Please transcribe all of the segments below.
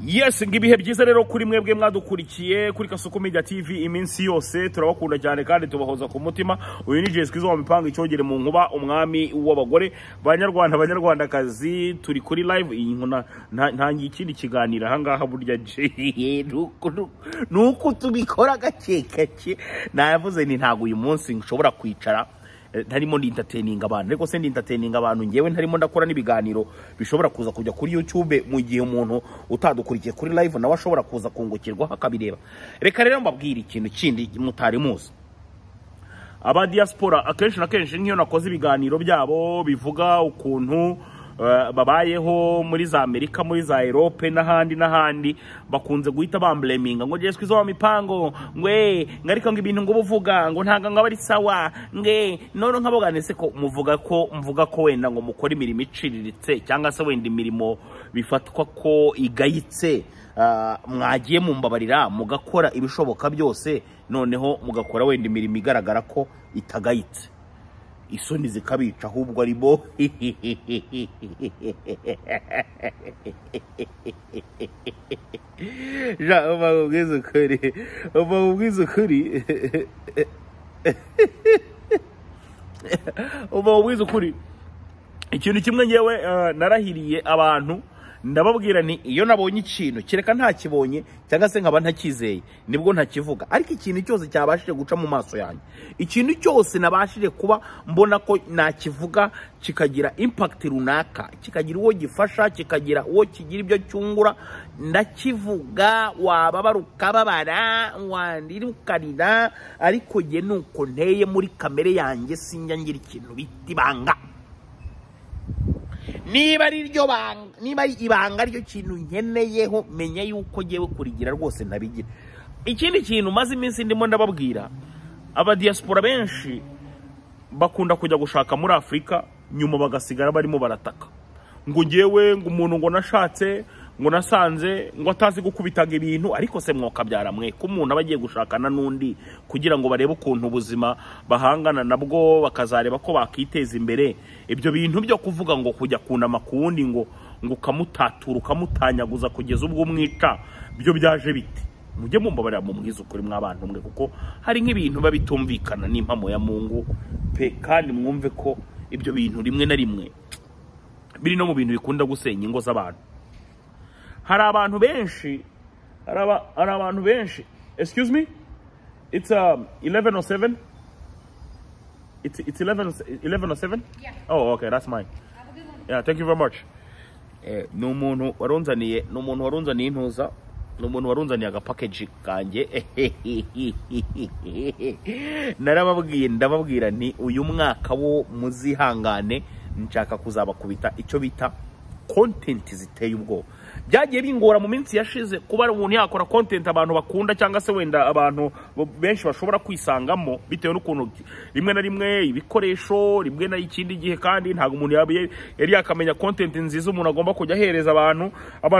Yes, ngibihe byiza rero kuri mwebwe mwadukurikiye kuri Kasuku Media TV iminsi yose turabakunda cyane kandi tubahoza ku mutima. Uyu ni Jesu Kristo wamipanga icyogere mu nkuba umwami w'abagore banyarwandakazi turi kuri live iyi nkuna ntangiye ikindi kiganira hangaha burya nuko tubikora gake navuze ni ntago uyu munsi nshobora kwicara ntarimo ndi entertaining abantu ariko se ndi entertaining abantu ngewe ntarimo ndakora nibiganiro bishobora kuza kujya kuri YouTube mu gihe umuntu utadukurikiye kuri live nawe ashobora kuza kungukirwa akabireba. Reka rero mbabwira ikintu kindi mutari muzi. Aba diaspora akenshi na kenshi nkiyo nakoze ibiganiro byabo bivuga ukuntu babayeho muri za Amerika muri za Europe n'ahandi bakunze guhita bambleminga ngo Jesu Kristo wamipango ngwe ngarika ngo ibintu ngo buvuga ngo ntanga ngaba ari sawa nge none nkaboganese ko mvuga ko wenda ngo mukora imirimo iciriritse cyangwa se wenda imirimo bifatwa ko igayitse mwagiye mumbabarira mugakora ibishoboka byose noneho mugakora wenda imirimo igaragara ko itagayitse isoni zikabica ahubwo ari bo ja ubabwiza ukuri ikintu kimwe ngewe narahiriye abantu ndababwira ni iyo nabonye ikintu kireka nta kibonye cyangwa se nkaba ntakizeye nibwo ntakivuga ariko ikintu cyose cyabashije guca mu maso yanjye ikintu cyose nabashije kuba mbona ko nakivuga kikagira impact runaka kikagira uwo gifasha kikagira uwo kigira ibyo cyungura ndakivuga wababaruka babara wandirukarira ariko je nuko nteye muri kamere yanjye sinjya ngira ikintu bitibanga niba ari ibanga ryo kintu nkeneyeho menya yuko ngewe kurigira rwose nabigira. Ikindi kintu maze iminsi ndimo ndababwira aba diaspora benshi bakunda kujya gushaka muri Afrika nyuma bagasigara barimo barataka ngo ngewe ngo umuntu ngo nashatse ngo nasanze ngo atazi gukubitaga ibintu ariko se mwoka byaramwe ko umuntu abagiye gushakana nundi kugira ngo barebe ukuntu ubuzima bahangana nabwo bakazareba ko bakiteza imbere. Ibyo bintu byo kuvuga ngo kujya kunama kundi ngo kamutatura kamutanyaguza kugeza ubwo umwica byo byaje bite mujye mumbabarira mu mwizo kuri mwabantu mwe kuko hari nk'ibintu babitumvikana n'impamo ya Mungu pe kandi mwumve ko ibyo bintu rimwe na rimwe biri no mu bintu bikunda gusenya ingo z'abantu. Hari abantu benshi excuse me it's 11:07 it's 11:07 yeah. Oh okay, that's mine. Yeah, thank you very much. No umuntu warunzaniye intuza no umuntu warunzaniye agapackage kanjye ndababwira ni uyu mwaka wo muzihangane nshaka kuzabakubita icyo bita content ziteye ubwo byagiye bingora mu minsi yashize kuba umuntu yakora content abantu bakunda cyangwa se wenda abantu benshi bashobora kwisangamo bitewe n'ukuntu rimwe na rimwe ibikoresho rimwe na ikindi gihe kandi ntago umuntu yari yakamenya content nziza umuntu agomba kujya ahereza abantu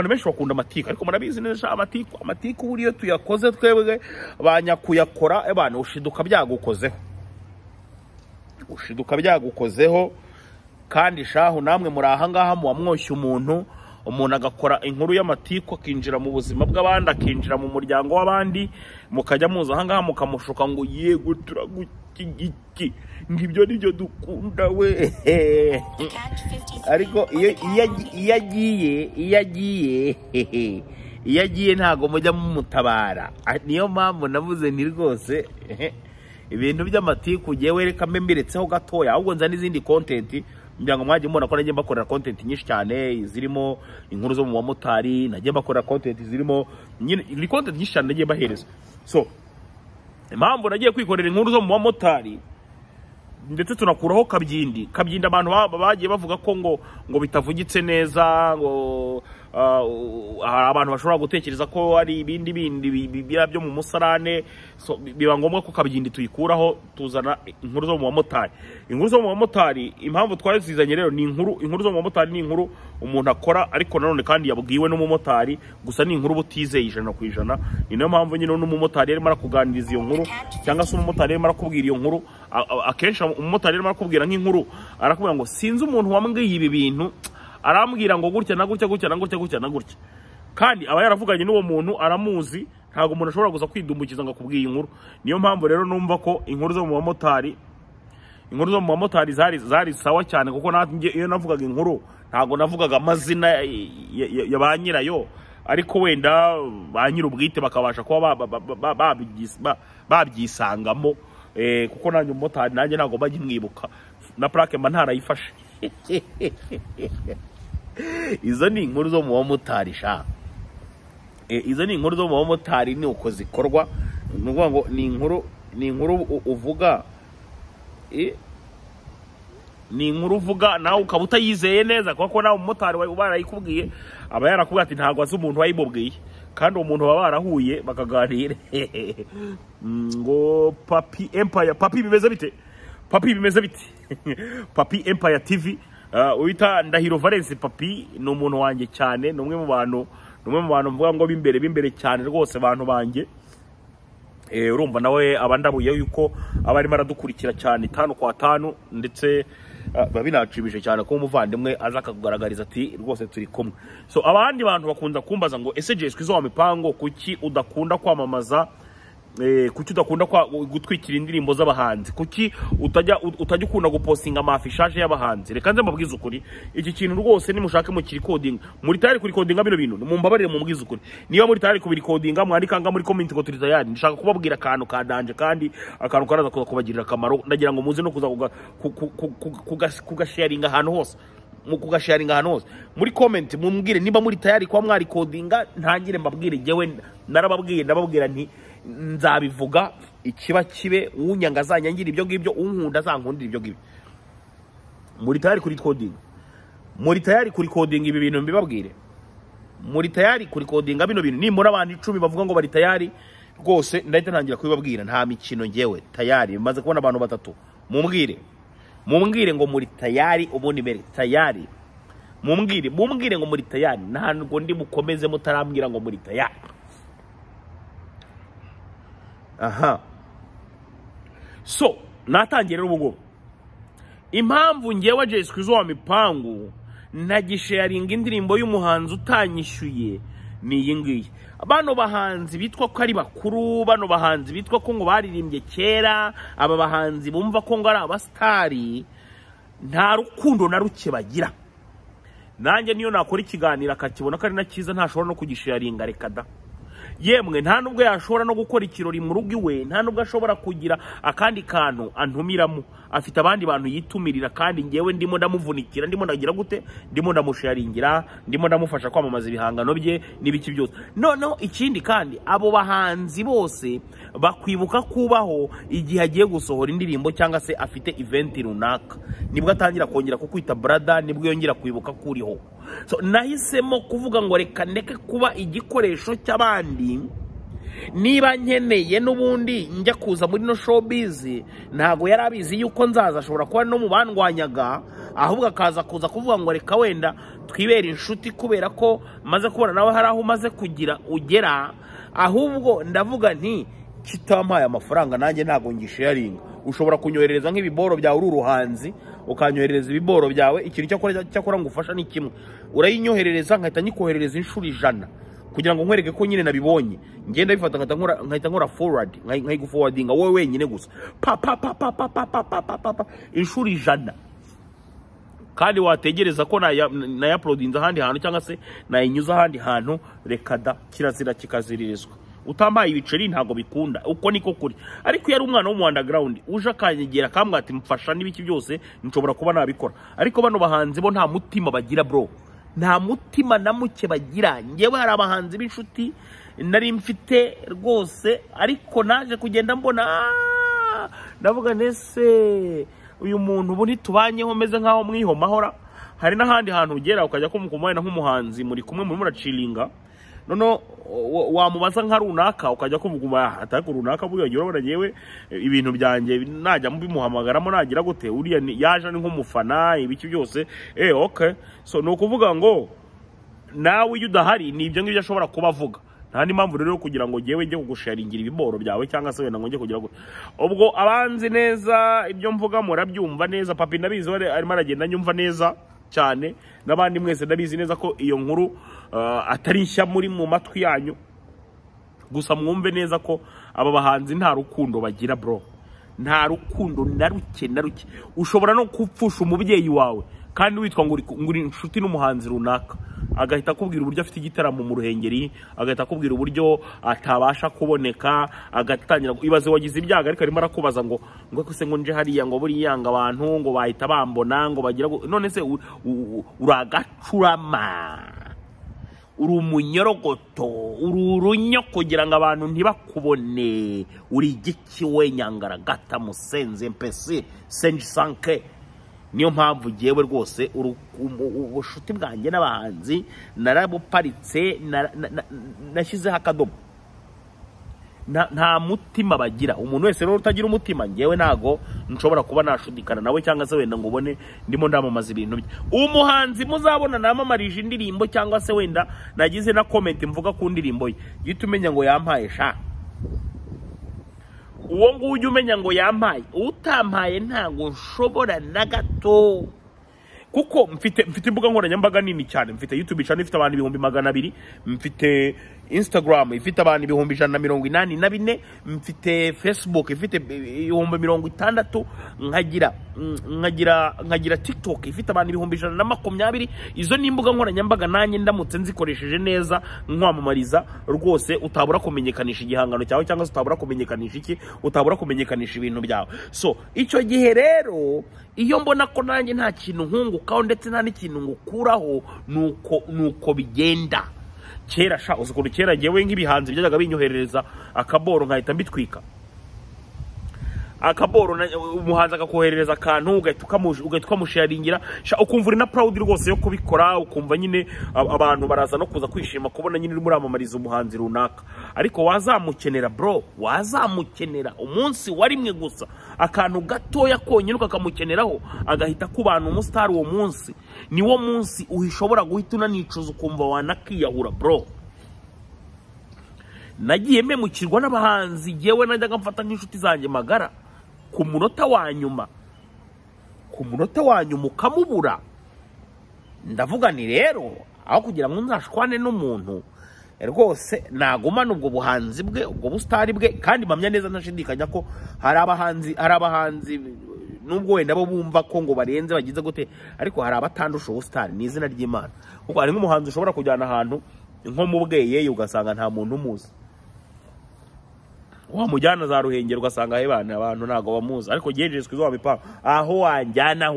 benshi bakunda amatiku ariko murabizi neza amatiku buriyo tuyakoze twebwe banyakuyakora abantu ushiduka byagukozeho kandi shahu namwe muri aha ngaha mu wamwoshye umuntu agakora inkuru y'amatiku akinjira mu buzima bw'abandi akinjira mu muryango w'abandi mukajya muza aha ngaha mukamushuka ngo yego turagukiki ngibyo nibyo dukunda we ariko iyo agiye ntago mujya mumutabara. Niyo mpamvu navuze ni rwose ibintu by'amatiku ngewe reka mbemberetseho gatoya ahubwo nza n'izindi content mbyanga mwaje mbona ko nagiye bakorera content nyinshi cyane zirimo inkuru zo mu bamotari nagiye bakorera content zirimo nyine content nyinshi cyane nagiye bahereza. So impamvu nagiye kwikorera inkuru zo mu bamotari ndetse tunakuraho kabyindi abantu bagiye bavuga ko ngo bitavugitse neza ngo abantu bashobora gutekereza ko ari ibindi byo mu musarane. So biba ngombwa ko kabyindi tuyikuraho tuzana inkuru zo mu bamotari. Inkuru zo mu bamotari impamvu twazizanye rero ni inkuru zo mu bamotari ni inkuru umuntu akora ariko nanone kandi yabwiwe n'umumotari gusa ni inkuru butizeye 100%. Ni nayo mpamvu nyine n'umumotari yarimo arakuganiriza iyo nkuru cyangwa se umumotari yarimo arakubwira iyo nkuru akenshi umumotari yarimo arakubwira nk'inkuru arakubwira ngo sinzi umuntu wambwiye ibi bintu arambwira ngo gutya na gutya gutya na gutya gutya na gutya kandi aba yaravuganye n'uwo muntu aramuzi, ntago umuntu ashobora gusa kwidumbukiza ngo akubwiye inkuru. Niyo mpamvu rero numva ko inkuru zo mu bamotari zari sawa cyane, kuko iyo navugaga inkuru ntago navugaga amazina ya ba nyirayo, ariko wenda ba nyir'ubwite bakabasha kuba babyisangamo, kuko nanjye umumotari nanjye ntago bajya mwibuka na plaque mba ntarayifashe. Izo ni inkuru zo mu bamotari sha. Izo ni inkuru zo mu bamotari, ni uko zikorwa. Nuvuga ngo ni inkuru uvuga, ni inkuru uvuga nawe ukaba utayizeye neza, kuko nawe umumotari barayikubwiye aba yarakubwiye ati ntabwo azi umuntu wayimubwiye, kandi uwo muntu baba barahuye bakaganira. Ngo Papi Empire, Papi bimeze bite? Papi Empire TV, wita Ndahiro Valence. Papi ni umuntu wanjye cyane, ni umwe mu bantu mvuga ngo bimbere cyane rwose abantu banjye. Urumva nawe abandabuye yuko abari maradukurikira cyane 5 kwa 5, ndetse babinacibije cyane ko umuvandimwe aza akakugaragariza ati rwose turi kumwe. So abandi bantu bakunda kumbaza ngo ese Jay Squeezo wa Mipango kuki udakunda kwamamaza, kuki udakunda gutwikira indirimbo z'abahanzi, kuki utajya ukunda gupostinga amafishaje y'abahanzi? Reka nze mbabwize ukuri, iki kintu rwose nimushake mu recording, muri tayari kuri recordinga bino bintu, mumbabarire mubwize ukuri. Niba muri tayari ku recordinga mwandikanga muri comment ngo turi tayari, ndashaka kubabwira akantu kadanje, kandi akantu karaza kubagirira akamaro. Ndagira ngo muze no kuza kugasharinga ahantu hose, kugasharinga ahantu hose muri comment, mumbwire niba muri tayari kwa mwari recordinga, ntangire mbabwire. Jewe narababwiye, ndababwira nti nzabivuga ikiba kibe, unyanga azanyangira ibyo ngibyo, unkunda azankundira ibyo ngibyo. Muri tayari kuri recording, ibi bintu mbibabwire, muri tayari kuri recording bino bintu. Nimura abantu 10 bavuga ngo bari tayari rwose, ndahita ntangira kubibabwira, nta mikino ngewe tayari. Maze kubona abantu 3, mumbwire ngo muri tayari, ubundi mbere tayari, mumbwire ngo muri tayari, ntabwo ndi mukomeze mutarambwira ngo muri tayari. Aha, so natangiye rero ubwo impamvu ngewe Jay Squeezo wa Mipango ntagisharinga indirimbo y'umuhanzi utanyishyuye ni iyi ngiyi. Bano bahanzi bitwa ko ari bakuru, bano bahanzi bitwa ko ngo baririmbye kera, aba bahanzi bumva ko ngo ari abastari, nta rukundo na ruke bagira. Nanjye niyo nakora ikiganiro akakibona ko ari na cyiza, ntashobora no kugisharinga, reka da. Yemwe nta nubwo yashobora no gukora ikirori mu rugo iwe, nta nubwo ashobora kugira akandi kantu antumiramo. Afite abandi bantu yitumirira, kandi ngewe ndimo ndamuvunikira, ndimo ndagira gute, ndimo ndamusharingira, ndimo ndamufasha kwamamaza ibihangano bye n'ibiki byose. Noneho ikindi kandi, abo bahanzi bose bakwibuka kubaho igihe agiye gusohora indirimbo cyangwa se afite event runaka, nibwo atangira kongera kukwita brother, nibwo yongera kwibuka kuriho. So nahisemo kuvuga ngo reka ndeke kuba igikoresho cy'abandi. Niba nkeneye n'ubundi njya kuza muri no showbiz, ntago yarabizi yuko nzaza ashobora kuba no mu bandwanyaga, ahubwo akaza kuza kuvuga ngo reka wenda twibera inshuti kubera ko maze kubona nawe hari aho maze kugira ugera. Ahubwo ndavuga nti kitampaye amafaranga nanjye ntago ngisharinga. Ushobora kunyoherereza nk'ibiboro byawe uri uruhanzi, ukanyoherereza ibiboro byawe, ikintu cyakora ngufasha ni kimwe, urayinyoherereza nkahita nyikoherereza inshuro 100 kugira ngo nkwereke ko nyine nabibonye. Ngenda bifata nkahita nkora forward, nkayiguforwardinga wowe wenyine gusa, inshuro 100. Kandi wategereza ko na uploadinze ahandi hantu cyangwa se nayinyuza ahandi hantu, reka da, kirazira kikaziririzwa. Utambaye ibiceri ntago bikunda, uko niko kuri. Ariko yari umwana wo mu underground uje akanyegera kambwa ati mfasha n'ibiki byose, nshobora kuba nabikora. Ariko bano bahanzi bo nta mutima bagira bro, nta mutima na muke bagira. Ngewe hari abahanzi b'inshuti nari mfite rwose, ariko naje kugenda mbona ndavuga nese uyu muntu ubu ntitubanyeho meze nkaho mwiho mahora. Hari n'ahandi hantu ugera ukajya kumukumuye na nk'umuhanzi muri kumwe muri muracilinga, nono wamubaza nka runaka ukajya kumuguma atako runaka buyo urabona nyewe ibintu byanjye najya mubimuhamagaramo nagira gute, uriya yaje ni nk'umufana ibiki byose. Okay, so no kuvuga ngo nawe iyo udahari ni ibyo ngibyo ashobora kuba avuga. Nta ni mpamvu rero kugira ngo ngewe njye kugusharingira ibiboro byawe cyangwa se wenda ngo njye kugira gute. Ubwo abanzi neza ibyo mvuga murabyumva neza. Papi ndabizi arimo aragenda nyumva neza, cyane n'abandi mwese ndabizi neza ko iyo nkuru atari nshya muri mu matwi yanyu, gusa mwumve neza ko aba bahanzi nta rukundo bagira bro, nta rukundo na ruke na ruke. Ushobora no kupfusha umubyeyi wawe kandi witwa ngo uri inshuti n'umuhanzi runaka, agahita akubwira uburyo afite igitaramo mu Ruhengeri, agahita akubwira uburyo atabasha kuboneka, agatangira ibaze wagize ibyaga ariko arimo arakubaza ngo se ngo nje hariya ngo buri yanga abantu ngo bahita bambona ngo bagira none se uragacurama, uri umunyorogoto, uri urunyo kugira ngo abantu ntibakubone, uri igiki we nyangara gata musenze mpesi senji sanke. Niyo mpamvu jewe rwose ubushuti bwanjye n'abahanzi narabuparitse, nashyizeho akadomo. Nta mutima bagira. Umuntu wese rero utagira umutima ngewe nago nshobora kuba nashudikana nawe cyangwa se wenda ngo ubone ndimo ndamamaza ibintu bye. Umuhanzi muzabona namamarije indirimbo cyangwa se wenda nagize na comment mvuga ku ndirimbo ye, gihita umenya ngo yampaye sha. Uwo nguyu umenya ngo yampaye, utampaye ntago nshobora na gato. Kuko mfite imbuga nkoranyambaga nini cyane. Mfite YouTube channel ifite abantu 200,000, mfite Instagram ifite abantu 184, mfite Facebook ifite 60,000, nkagira TikTok ifite abantu 120,000. Izo ni imbuga nkoranyambaga nanjye ndamutse nzikoresheje neza nkwamamariza rwose utabura kumenyekanisha igihangano cyawe cyangwa utabura kumenyekanisha iki, utabura kumenyekanisha ibintu byawe. So icyo gihe rero iyo mbona ko nanjye nta kintu nkungukaho ndetse nta n'ikintu ngukuraho, nuko bigenda. Kera sha uzukuru kera ngewe nk'ibihanzi byajyaga binyoherereza akaboro nkahita mbitwika. Akaboro umuhanzi akakoherereza akantu ugahita ukamusharingira, ukumva uri na proud rwose yo kubikora, ukumva nyine abantu baraza no kuza kwishima kubona nyine uri muri amamariza umuhanzi runaka. Ariko wazamukenera bro, wazamukenera umunsi warimwe gusa akantu gatoya konyine ukakamukeneraho agahita kubana umustar uwo munsi, niwo munsi uhishobora guhita unanicuza ukumva wanakiyahura bro. Nagiye memukirwa n'abahanzi yewe najyaga mfata nk'inshuti zanjye magara, ku munota wa nyuma ukamubura. Ndavuga ni rero aho kugira ngo nzashwane n'umuntu rwose nagumana ubwo buhanzi bwe, ubwo bustari bwe. Kandi mpamya neza ntashidikanya ko hari abahanzi nubwo wenda bo bumva ko ngo barenze bagize gute, ariko hari abatandusha ubustari ni izina ry'Imana. Kuko hari nk'umuhanzi ushobora kujyana ahantu nko mu Bweyeye ugasanga nta muntu umuzi, wamujyana za Ruhengeri ugasanga hebana abantu ntago bamuzi, ariko Yesu izo wamipanga aho wanjyana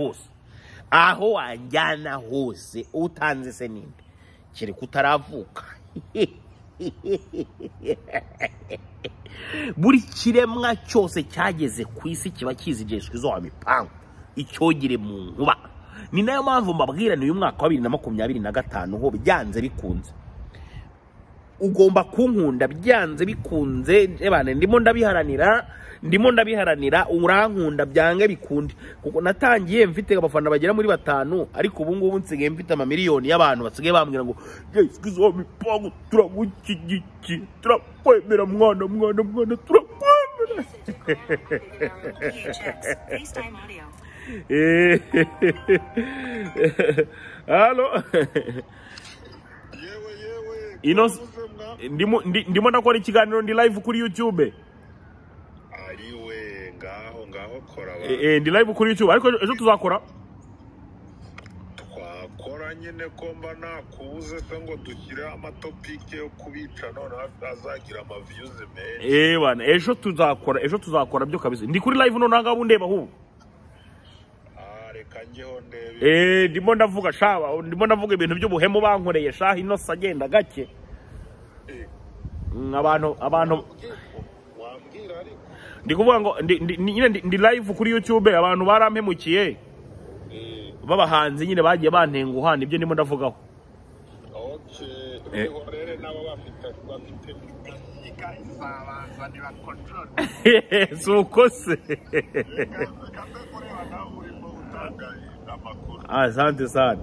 hose utanze se ninde kiri kutaravuka. Buri kiremwa cyose cyageze ku isi kiba kizi Yesu izo wamipanga icyogire mu nkuba. Ni nayo mpamvu mbabwira ni uyu mwaka wa 2025 ho byanze bikunze ugomba kunkunda byanze bikunze. Ebane ndimo ndabiharanira urankunda byange bikunde. Kuko natangiye mfite abafana bagera muri 5, ariko ubu ngubu nsigaye mfite amamiliyoni y'abantu basigaye bambwira ngo Yesu izo mipango turagukigiki, turakwemera mwana turakwemera. Halo ndimo ndakora ikiganiro ndi live kuri YouTube. Ariwe ngaho kora ba. Ndi live kuri YouTube, ariko ejo tuzakora nyine ko mba nakubuze se ngo dushyire amatopike yo kubica none azagira ama views menshi. Bana ejo tuzakora byo kabisa. Ndi kuri live none ngabo ndeba hu. Reka ngeho ndebe. Ndimo ndavuga shaba, ndimo ndavuga ibintu by'ubuhemu bankoreye shahi no sagenda gake. Abantu wambwira ariko ndikuvuga ngo ndi live kuri YouTube, abantu barampemukiye babahanzi nyine bagiye bantenguha, nibyo ndimo ndavugaho. Okay, rero nabo bafite ikayisabanza ni ba control. Suko se. Asante sana.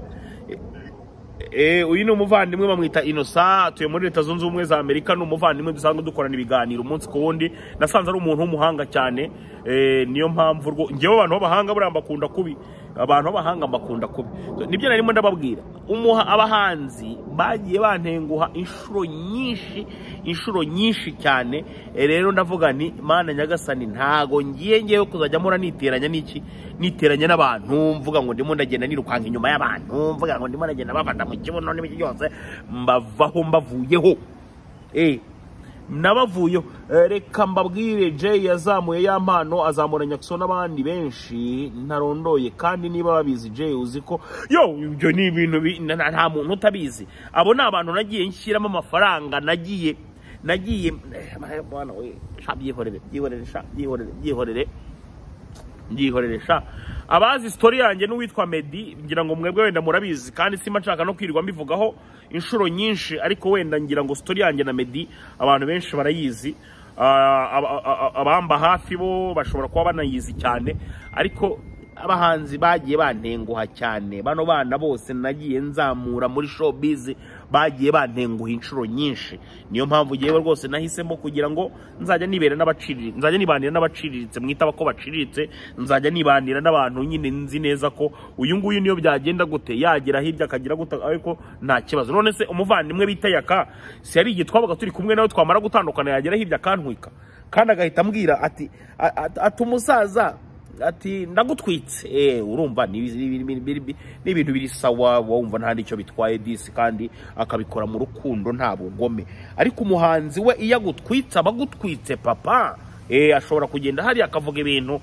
Uyu ni umuvandimwe bamwita Innocent, atuye muri Leta Zunze Ubumwe za Amerika. Ni umuvandimwe dusanzwe dukorana ibiganiro umunsi ku wundi. Nasanze ari umuntu w'umuhanga cyane, niyo mpamvu ngewe abantu b'abahanga buramba bakunda kubi abantu b'abahanga bakunda kubi. Nibyo narimo ndababwira, abahanzi bagiye bantenguha inshuro nyinshi cyane. Rero ndavuga nti Mana Nyagasani, ntago ngiye kuzajya mura niteranya n'abantu, mvuga ngo ndimo ndagenda nirukanka inyuma y'abantu, mvuga ngo ndimo ndagenda bafata mu kibuno n'ibiki byose, mbavaho mbavuyeho. Nabavuyeho. Reka mbabwire, Jay yazamuye ya mpano, azamura Nyakiso n'abandi benshi ntarondoye, kandi niba babizi Jay uziko ibyo ni ibintu nta muntu utabizi. Abo ni abantu nagiye nshyiramo amafaranga, nagiye bwana we byihorere sha. Abazi story yanjye n'uwitwa Meddy, ngira ngo mwebwe wenda murabizi, kandi sima nshaka no kwirirwa mbivugaho inshuro nyinshi, ariko wenda ngira ngo story yanjye na Meddy abantu benshi barayizi. Abamba hafi bo bashobora kuba banayizi cyane, ariko abahanzi bagiye bantenguha cyane. Bano bana bose nagiye nzamura muri showbiz bagiye bantenguha inshuro nyinshi. Niyo mpamvu yewe rwose nahisemo kugira ngo nzajya nibanira n'abaciriritse, mwita bako baciriritse, nzajya nibanira n'abantu nyine nzi neza ko uyu nguyu niyo byagenda gute yagera hirya akagira gute, ariko nta kibazo. None se umuvandimwe bita Yaka, si yari igihe twabaga turi kumwe nawe, twamara gutandukana yagera hirya akantwika, kandi agahita ambwira ati umusaza ati ndagutwitse. Urumva ni ibintu biri sawa, wumva nta nicyo bitwaye disi, kandi akabikora mu rukundo nta bugome. Ariko umuhanzi we iyo agutwitse abagutwitse papa, ashobora kugenda hari akavuga ibintu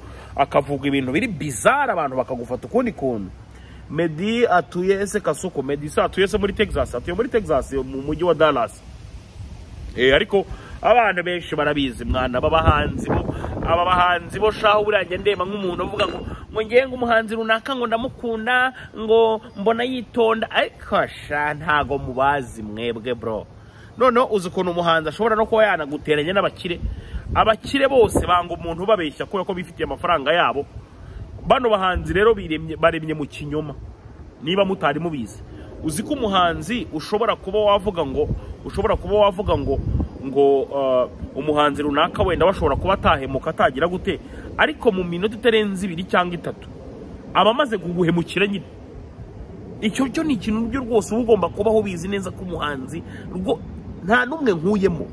biri bizarre, abantu bakagufata ukundi kuntu. Meddy atuye ese Kasuku? Meddy atuye se muri Texas, mu mujyi wa Dallas. Ariko abantu benshi barabizi mwana, aba bahanzi bo shaho burajya ndema nk'umuntu uvuga ngo ngiye umuhanzi runaka ngo ndamukunda, ngo mbona yitonda, ariko sha ntago mubazi mwebwe bro. None uzi ukuntu umuhanzi ashobora no kuba yanaguteranya abakire bose banga umuntu babeshya ko bifitiye amafaranga yabo. Bano bahanzi rero baremye mu kinyoma, niba mutari mubizi. Uzi ko umuhanzi ushobora kuba wavuga ngo umuhanzi runaka wenda bashobora kuba atahemuka atagira gute, ariko mu minota itarenze 2 cyangwa 3 aba amaze kuguhemukira nyine. Icyo ni ikintu byo rwose ugomba kubaho bizi neza ko umuhanzi nta numwe nkuyemo.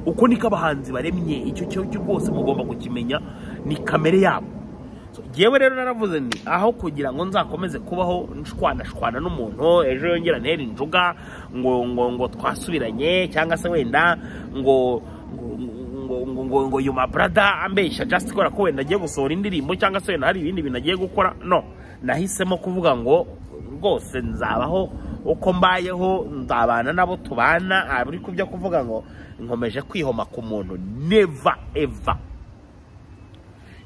Uko niko abahanzi baremye, icyo cyo rwose mugomba kukimenya, ni kamere yabo. Yewe rero naravuze ni aho kugira ngo nzakomeze kubaho nshwana n'umuntu, ejo yongera ntera injuga ngo twasubiranye, cyangwa se wenda ngo you my brother ambesha just ko wenda agiye gusohora indirimbo, cyangwa se wenda hari ibindi bintu agiye gukora. No, nahisemo kuvuga ngo rwose nzabaho uko mbayeho, nzabana nabo tubana. Ari kubyo kuvuga ngo nkomeje kwihoma ku muntu, never ever.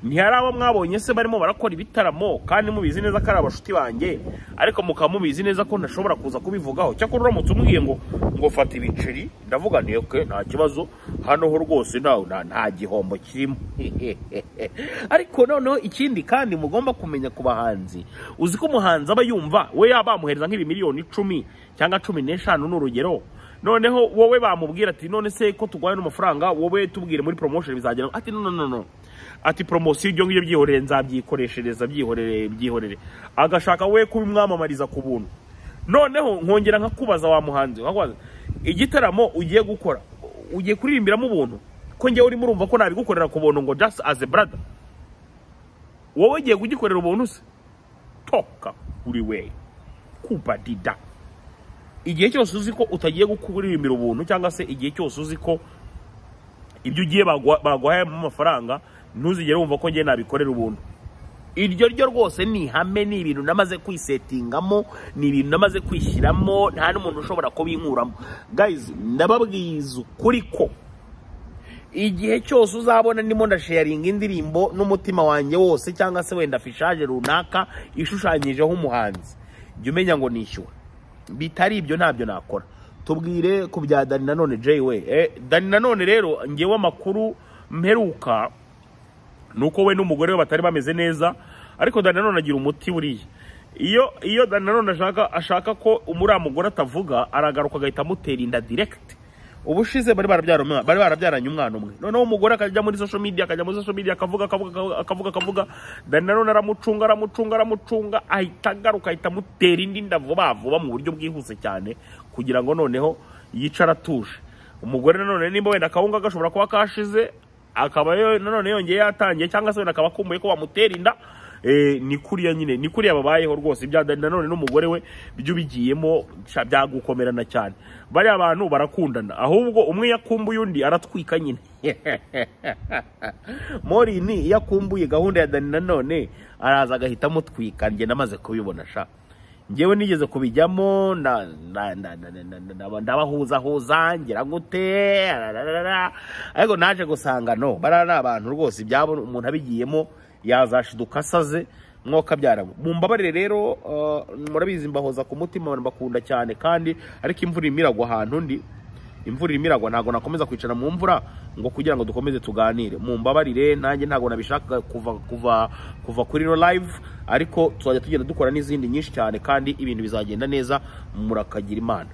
Ntihari abo mwabonye se barimo barakora ibitaramo kandi mubizi neza ko ari abashuti banjye, ariko mukaba mubizi neza ko ntashobora kuza kubivugaho. Cyakora uramutse umubwiye ngo fata ibiceri, ndavuga nti okay nta kibazo, hano ho rwose nta gihombo kirimo. Ariko noneho ikindi kandi mugomba kumenya ku bahanzi, uzi ko umuhanzi aba yumva we yabamuhereza nk'ibimiliyoni 10 cyangwa 15 n'urugero, noneho wowe bamubwira ati none se ko tugwaye n'amafaranga, wowe tubwire muri promotion bizagera. Ati no, ati promotion ibyo ngibyo byihorere, nzabyikoreshereza, byihorere. Agashaka we kubimwamamariza ku buntu. Noneho nkongera nkakubaza wa muhanzi, nkakwaza igitaramo ugiye gukora, ugiye kuririmbiramo ubuntu, ko ngiye urimo urumva ko nabigukorera ku buntu ngo just as a brother, wowe ugiye kugikorera ubuntu se? Toka uri we kubadida. Igihe cyose uzi ko utagiye gukuririmbira ubuntu, cyangwa se igihe cyose uzi ko ibyo ugiye bagwaye mu mafaranga, ntuzigere wumva ko ngiye nabikorera ubuntu. Iryo ryo rwose ni ihame, ni ibintu namaze kwisetingamo, ni ibintu namaze kwishyiramo, nta n'umuntu ushobora kubinkuramo. Guys, ndababwiza ukuri ko igihe cyose uzabona ndimo ndasharinga indirimbo n'umutima wanjye wose, cyangwa se wenda fishaje runaka ishushanyijeho umuhanzi, jya umenya ngo nishyura. Bitari ibyo ntabyo nakora. Tubwire ku bya Dani Nanone Jay we. Dani Nanone rero ngewe amakuru mperuka nuko we n'umugore we batari bameze neza, ariko Dani Nanone agira umuti buriya. Iyo Dani Nanone ashaka ko umugore atavuga, aragaruka agahita amutera inda direct. ubushize bari barabyaranye umwana umwe, noneho umugore akajya muri social media akavuga Dani Nanone aramucunga ahita agaruka ahita amutera indi nda vuba mu buryo bwihuse cyane kugira ngo noneho yicara atuje. Umugore nanone nimba wenda akawunga gashobora kuba kashize akaba nanone yongeye yatangiye cyangwa se wenda akaba akumbuye ko bamutera inda. Ni kuriya nyine ni kuriya babayeho rwose ibya Dani Nanone n'umugore we byo bigiyemo byagukomerana cyane. Bari abantu barakundana ahubwo umwe yakumbuye undi aratwika nyine. Morini yakumbuye gahunda ya Dani Nanone araza agahita amutwika. Nge namaze kubibona sha, ngewe nigeze kubijyamo ndabahuza ngira gute, ariko naje gusanga no barana abantu rwose ibyabo umuntu abigiyemo yazashiduka asaze mwoka byaramo. Mumbabarire rero murabizi mbahoza ku mutima bakunda cyane kandi ariko imvura imiragwa ahantu ndi, imvura imiragwa ntago nakomeza kwicara mu mvura ngo kugira ngo dukomeze tuganire. Mumbabarire nanjye ntago nabishaka kuva kuri no live, ariko tuzajya tugenda dukora n'izindi nyinshi cyane kandi ibintu bizagenda neza. Murakagira Imana.